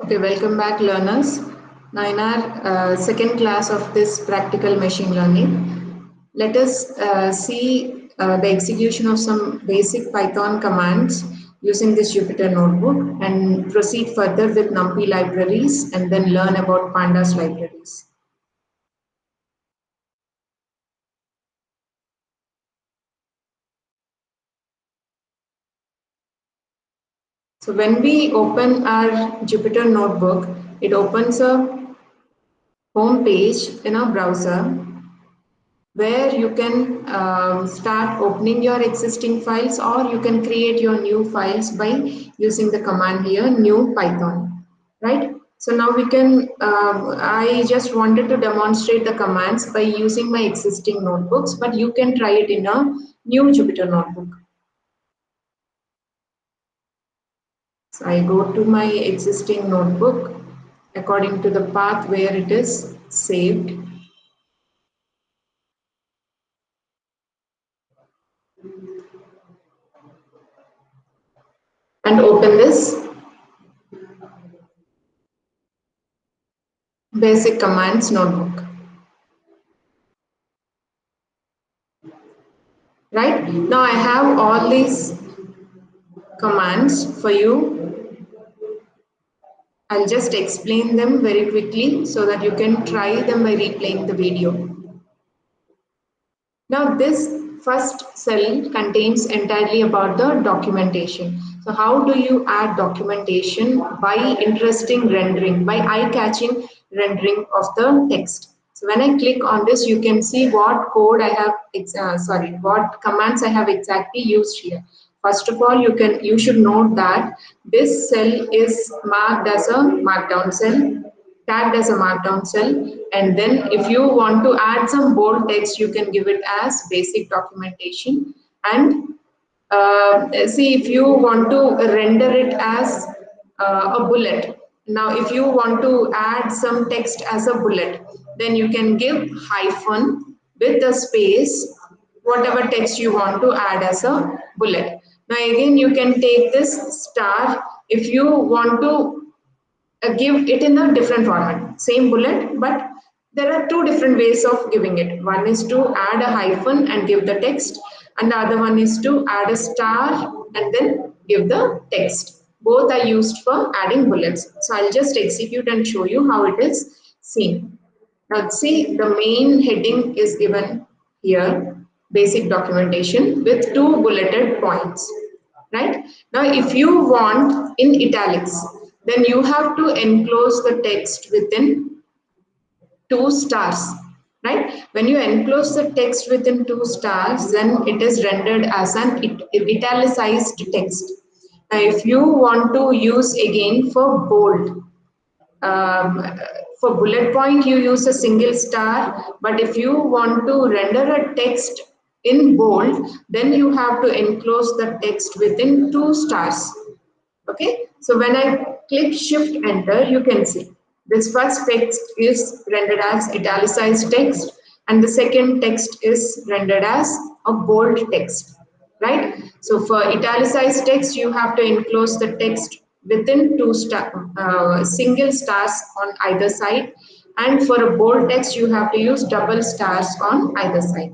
Okay, welcome back, learners. Now, in our second class of this practical machine learning, let us see the execution of some basic Python commands using this Jupyter notebook and proceed further with NumPy libraries and then learn about Pandas libraries. So when we open our Jupyter notebook, it opens a home page in our browser where you can start opening your existing files, or you can create your new files by using the command here, new Python, right? So now we can, I just wanted to demonstrate the commands by using my existing notebooks, but you can try it in a new Jupyter notebook. So I go to my existing notebook according to the path where it is saved. And open this basic commands notebook. Right? Now I have all these commands for you. I'll just explain them very quickly so that you can try them by replaying the video. Now this first cell contains entirely about the documentation. So how do you add documentation? By interesting rendering, by eye-catching rendering of the text. So when I click on this, you can see what code I have, what commands I have exactly used here. First of all, you should note that this cell is marked as a markdown cell, tagged as a markdown cell, and then if you want to add some bold text, you can give it as basic documentation. And see, if you want to render it as a bullet, now if you want to add some text as a bullet, then you can give hyphen with a space whatever text you want to add as a bullet. Now again, you can take this star if you want to give it in a different format, same bullet, but there are two different ways of giving it. One is to add a hyphen and give the text, and the other one is to add a star and then give the text. Both are used for adding bullets. So I'll just execute and show you how it is seen. Now see, the main heading is given here, basic documentation with two bulleted points, right? Now if you want in italics, then you have to enclose the text within two stars, right? When you enclose the text within two stars, then it is rendered as an italicized text. Now if you want to use again for bold, um, for bullet point, you use a single star, but if you want to render a text in bold, then you have to enclose the text within two stars. Okay, so when I click Shift Enter, you can see this first text is rendered as italicized text, and the second text is rendered as a bold text, right? So for italicized text, you have to enclose the text within single stars on either side, and for a bold text, you have to use double stars on either side.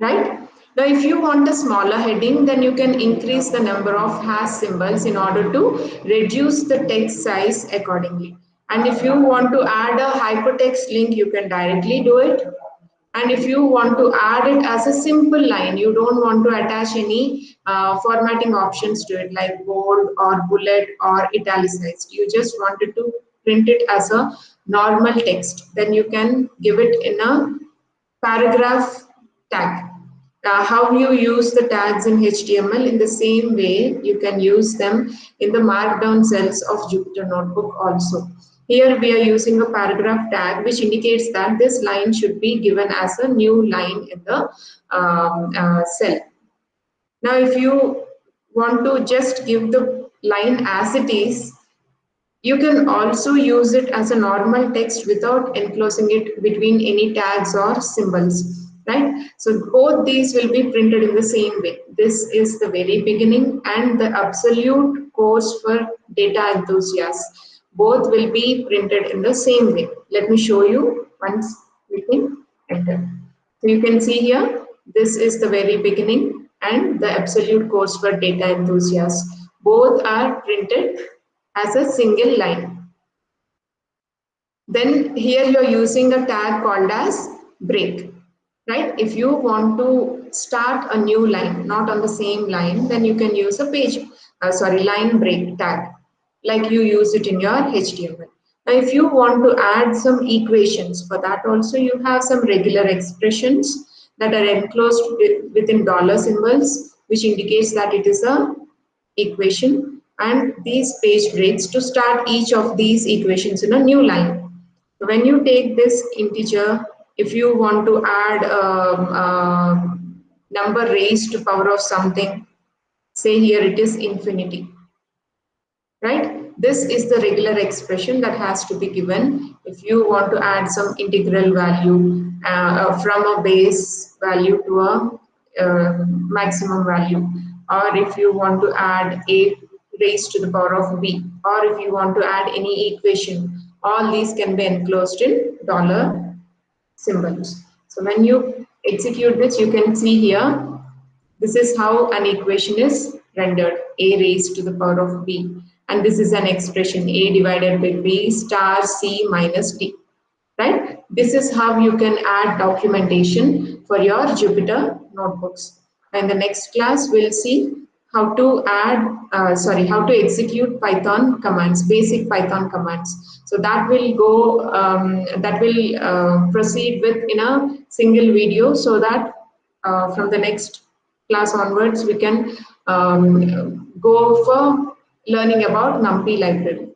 Right? Now, if you want a smaller heading, then you can increase the number of hash symbols in order to reduce the text size accordingly. And if you want to add a hypertext link, you can directly do it. And if you want to add it as a simple line, you don't want to attach any formatting options to it like bold or bullet or italicized. You just wanted to print it as a normal text. Then you can give it in a paragraph tag. How you use the tags in HTML, in the same way you can use them in the markdown cells of Jupyter Notebook also. Here we are using a paragraph tag which indicates that this line should be given as a new line in the cell. Now if you want to just give the line as it is, you can also use it as a normal text without enclosing it between any tags or symbols. right? So both these will be printed in the same way. This is the very beginning and the absolute course for data enthusiasts. Both will be printed in the same way. Let me show you once we can enter. So you can see here, this is the very beginning and the absolute course for data enthusiasts. Both are printed as a single line. Then here you're using a tag called as break, right? If you want to start a new line, not on the same line, then you can use a line break tag, like you use it in your HTML. Now, if you want to add some equations, for that also you have some regular expressions that are enclosed within dollar symbols, which indicates that it is a equation, and these page breaks to start each of these equations in a new line. When you take this integer, if you want to add a number raised to power of something, say here it is infinity, right? This is the regular expression that has to be given if you want to add some integral value from a base value to a maximum value, or if you want to add a raised to the power of b, or if you want to add any equation, all these can be enclosed in dollar symbols. So when you execute this, you can see here, this is how an equation is rendered, a raised to the power of b. And this is an expression, a divided by b star c minus d, right? This is how you can add documentation for your Jupyter notebooks. In the next class, we'll see how to how to execute Python commands, basic Python commands. So that will proceed with in a single video, so that from the next class onwards, we can go for learning about NumPy library.